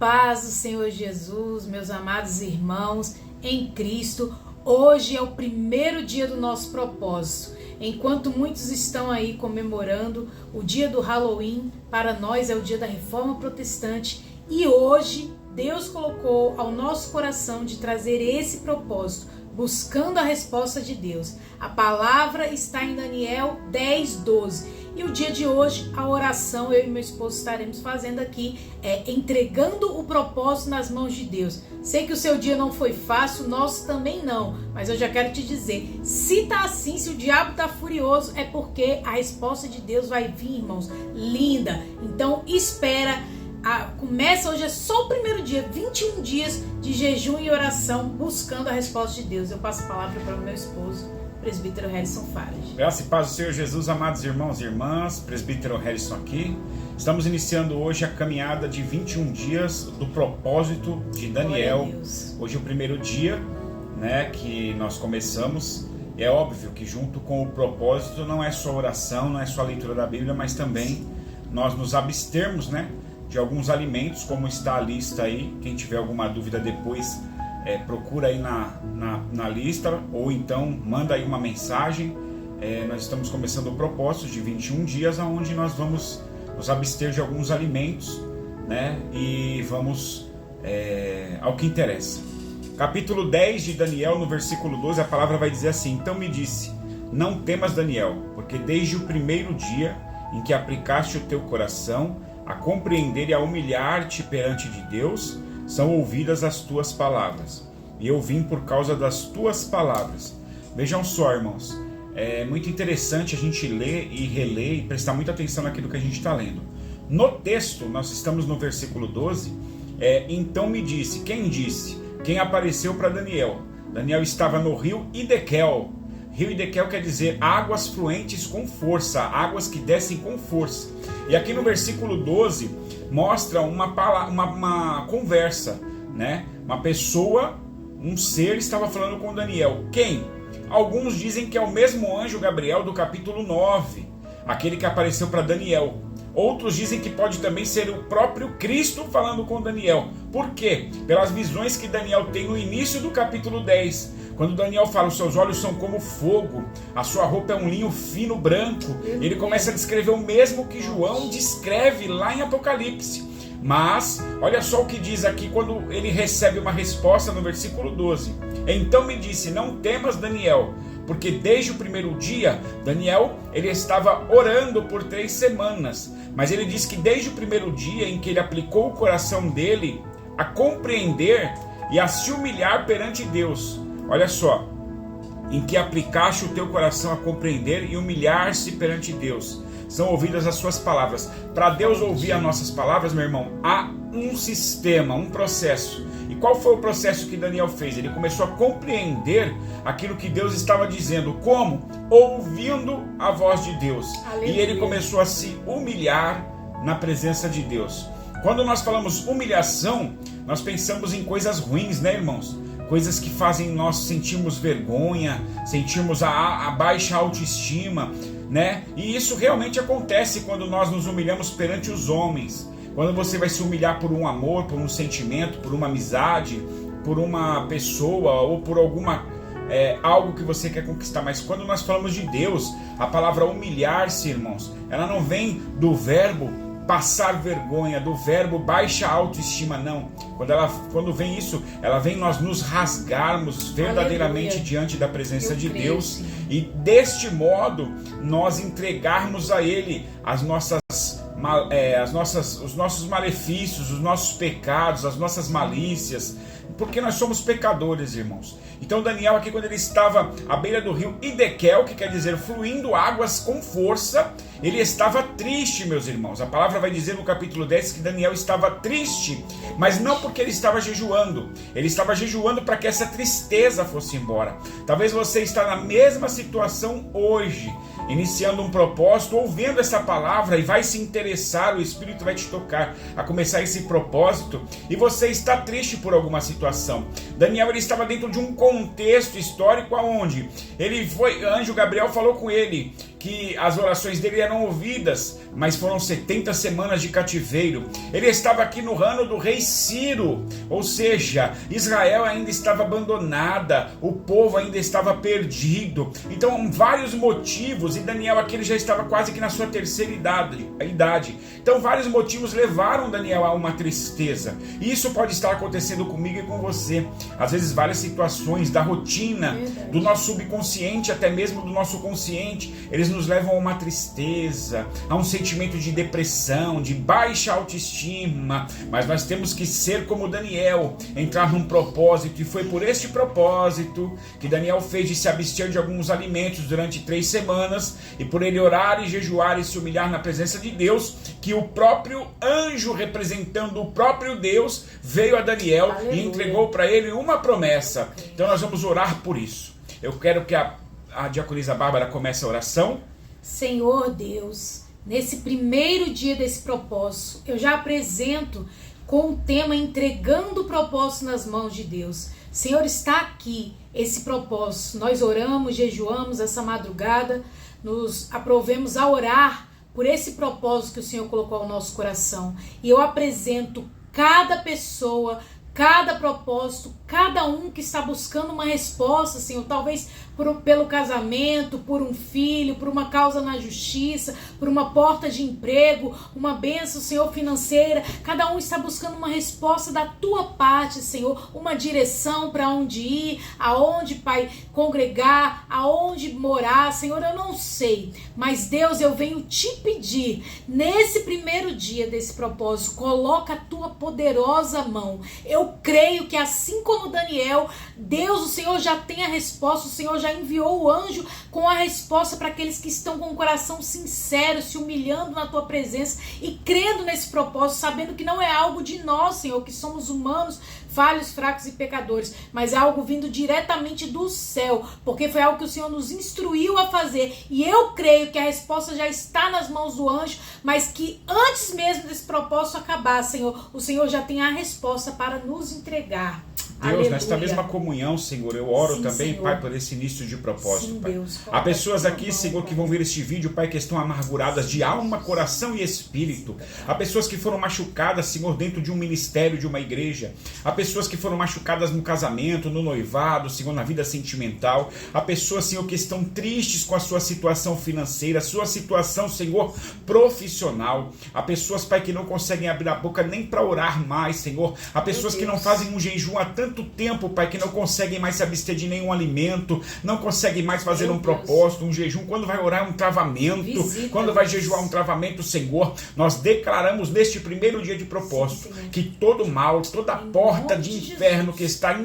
paz do Senhor Jesus, meus amados irmãos em Cristo. Hoje é o primeiro dia do nosso propósito. Enquanto muitos estão aí comemorando o dia do Halloween, para nós é o dia da Reforma Protestante. E hoje Deus colocou ao nosso coração de trazer esse propósito, buscando a resposta de Deus. A palavra está em Daniel 10:12. E o dia de hoje, a oração, eu e meu esposo estaremos fazendo aqui, entregando o propósito nas mãos de Deus. Sei que o seu dia não foi fácil, o nosso também não, mas eu já quero te dizer, se tá assim, se o diabo tá furioso, é porque a resposta de Deus vai vir, irmãos, linda. Então espera, começa hoje, é só o primeiro dia, 21 dias de jejum e oração, buscando a resposta de Deus. Eu passo a palavra para o meu esposo, presbítero Harrison Fares. Graça e paz do Senhor Jesus, amados irmãos e irmãs, presbítero Harrison aqui. Estamos iniciando hoje a caminhada de 21 dias do propósito de Daniel. Hoje é o primeiro dia, que nós começamos. É óbvio que junto com o propósito não é só oração, não é só a leitura da Bíblia, mas também nós nos abstermos, de alguns alimentos, como está a lista aí. Quem tiver alguma dúvida depois, procura aí na lista, ou então manda aí uma mensagem. Nós estamos começando o propósito de 21 dias, onde nós vamos nos abster de alguns alimentos, e vamos ao que interessa. Capítulo 10 de Daniel, no versículo 12, a palavra vai dizer assim: então me disse, não temas, Daniel, porque desde o primeiro dia em que aplicaste o teu coração a compreender e a humilhar-te perante de Deus, são ouvidas as tuas palavras, e eu vim por causa das tuas palavras. Vejam só, irmãos, é muito interessante a gente ler e reler e prestar muita atenção naquilo que a gente está lendo. No texto, nós estamos no versículo 12, então me disse, quem disse? Quem apareceu para Daniel? Daniel estava no rio Hidekel. Rio Hidekel quer dizer águas fluentes com força, águas que descem com força. E aqui no versículo 12 mostra uma conversa, Uma pessoa, um ser estava falando com Daniel. Quem? Alguns dizem que é o mesmo anjo Gabriel do capítulo 9, aquele que apareceu para Daniel. Outros dizem que pode também ser o próprio Cristo falando com Daniel. Por quê? Pelas visões que Daniel tem no início do capítulo 10. Quando Daniel fala, os seus olhos são como fogo, a sua roupa é um linho fino branco. Ele começa a descrever o mesmo que João descreve lá em Apocalipse. Mas, olha só o que diz aqui quando ele recebe uma resposta no versículo 12. Então me disse, não temas, Daniel, porque desde o primeiro dia, Daniel, ele estava orando por 3 semanas. Mas ele diz que desde o primeiro dia em que ele aplicou o coração dele a compreender e a se humilhar perante Deus, olha só, em que aplicaste o teu coração a compreender e humilhar-se perante Deus, são ouvidas as suas palavras. Para Deus ouvir as nossas palavras, meu irmão, há um sistema, um processo. E qual foi o processo que Daniel fez? Ele começou a compreender aquilo que Deus estava dizendo. Como? Ouvindo a voz de Deus. Aleluia. E ele começou a se humilhar na presença de Deus. Quando nós falamos humilhação, nós pensamos em coisas ruins, irmãos? Coisas que fazem nós sentirmos vergonha, sentirmos a baixa autoestima, E isso realmente acontece quando nós nos humilhamos perante os homens. Quando você vai se humilhar por um amor, por um sentimento, por uma amizade, por uma pessoa ou por algo que você quer conquistar. Mas quando nós falamos de Deus, a palavra humilhar-se, irmãos, ela não vem do verbo passar vergonha, do verbo baixa autoestima, não. Quando vem isso, ela vem nós nos rasgarmos verdadeiramente diante da presença de Deus, e deste modo nós entregarmos a Ele os nossos malefícios, os nossos pecados, as nossas malícias, porque nós somos pecadores, irmãos. Então Daniel aqui, quando ele estava à beira do rio Hidekel, que quer dizer fluindo águas com força, ele estava triste, meus irmãos. A palavra vai dizer no capítulo 10 que Daniel estava triste, mas não porque ele estava jejuando. Ele estava jejuando para que essa tristeza fosse embora. Talvez você está na mesma situação hoje, iniciando um propósito, ouvindo essa palavra e vai se interessar, o Espírito vai te tocar a começar esse propósito, e você está triste por alguma situação. Daniel, ele estava dentro de um contexto histórico onde anjo Gabriel falou com ele que as orações dele eram ouvidas, mas foram 70 semanas de cativeiro. Ele estava aqui no ano do rei Ciro, ou seja, Israel ainda estava abandonada, o povo ainda estava perdido. Então, vários motivos, e Daniel aqui ele já estava quase que na sua terceira idade. Então, vários motivos levaram Daniel a uma tristeza. E isso pode estar acontecendo comigo e com você. Às vezes, várias situações da rotina, do nosso subconsciente, até mesmo do nosso consciente, eles nos levam a uma tristeza, a um sentimento de depressão, de baixa autoestima. Mas nós temos que ser como Daniel, entrar num propósito, e foi por este propósito que Daniel fez de se abster de alguns alimentos durante 3 semanas, e por ele orar e jejuar e se humilhar na presença de Deus, que o próprio anjo representando o próprio Deus veio a Daniel. Aleluia. E entregou para ele uma promessa. Então nós vamos orar por isso. Eu quero que a diaconisa Bárbara comece a oração. Senhor Deus, nesse primeiro dia desse propósito, eu já apresento com o tema entregando o propósito nas mãos de Deus. Senhor, está aqui esse propósito. Nós oramos, jejuamos essa madrugada, nos aprovemos a orar por esse propósito que o Senhor colocou ao nosso coração. E eu apresento cada pessoa, cada propósito, cada um que está buscando uma resposta, Senhor, talvez pelo casamento, por um filho, por uma causa na justiça, por uma porta de emprego, uma bênção, Senhor, financeira. Cada um está buscando uma resposta da tua parte, Senhor, uma direção para onde ir, aonde, Pai, congregar, aonde morar, Senhor, eu não sei, mas Deus, eu venho te pedir, nesse primeiro dia desse propósito, coloca a tua poderosa mão. Eu creio que assim como Daniel, Deus, o Senhor já tem a resposta, o Senhor já enviou o anjo com a resposta para aqueles que estão com o coração sincero, se humilhando na tua presença e crendo nesse propósito, sabendo que não é algo de nós, Senhor, que somos humanos, falhos, fracos e pecadores, mas é algo vindo diretamente do céu, porque foi algo que o Senhor nos instruiu a fazer, e eu creio que a resposta já está nas mãos do anjo, mas que antes mesmo desse propósito acabar, Senhor, o Senhor já tem a resposta para nos entregar. Deus, Aleluia. nesta mesma comunhão, Senhor, eu oro Sim, também, Senhor. Pai, por esse início de propósito, Sim, Pai. Deus, Há pessoas aqui, mão, Senhor, que Pai. vão ver este vídeo, Pai, que estão amarguradas de alma, coração e espírito. Há pessoas que foram machucadas, Senhor, dentro de um ministério, de uma igreja. Há pessoas que foram machucadas no casamento, no noivado, Senhor, na vida sentimental. Há pessoas, Senhor, que estão tristes com a sua situação financeira, sua situação, Senhor, profissional. Há pessoas, Pai, que não conseguem abrir a boca nem para orar mais, Senhor. Há pessoas que não fazem um jejum há tanto tempo, Pai, que não conseguem mais se abster de nenhum alimento, não conseguem mais fazer um propósito, um jejum. Quando vai orar, um travamento. Quando vai jejuar, um travamento, Senhor. Nós declaramos neste primeiro dia de propósito que todo mal, toda porta de inferno que está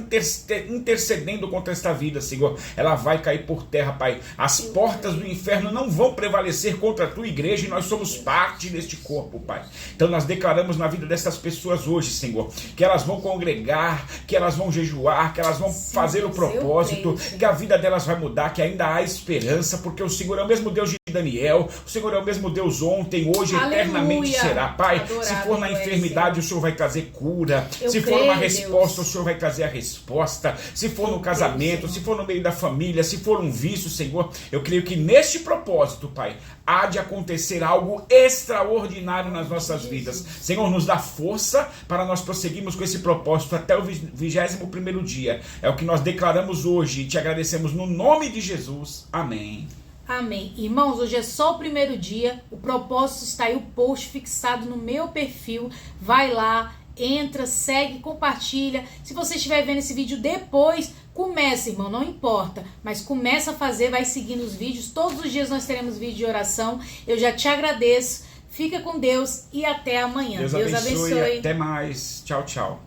intercedendo contra esta vida, Senhor, ela vai cair por terra, Pai. As portas do inferno não vão prevalecer contra a tua igreja, e nós somos parte deste corpo, Pai. Então nós declaramos na vida dessas pessoas hoje, Senhor, que elas vão congregar, que elas vão jejuar, que elas vão fazer o propósito, que a vida delas vai mudar, que ainda há esperança, porque o Senhor é o mesmo Deus de Daniel, o Senhor é o mesmo Deus ontem, hoje, Aleluia. Eternamente será. Pai, Adorado, se for na enfermidade, o Senhor vai trazer cura. Se for uma resposta, o Senhor vai trazer a resposta. Se for no casamento, se for no meio da família, se for um vício, Senhor, eu creio que neste propósito, Pai, há de acontecer algo extraordinário nas nossas vidas. Senhor, nos dá força para nós prosseguirmos com esse propósito até o 21º dia. É o que nós declaramos hoje e te agradecemos no nome de Jesus. Amém. Amém. Irmãos, hoje é só o primeiro dia, o propósito está aí, o post fixado no meu perfil, vai lá, entra, segue, compartilha. Se você estiver vendo esse vídeo depois, começa, irmão, não importa, mas começa a fazer, vai seguindo os vídeos, todos os dias nós teremos vídeo de oração. Eu já te agradeço, fica com Deus e até amanhã. Deus abençoe. Até mais. Tchau, tchau.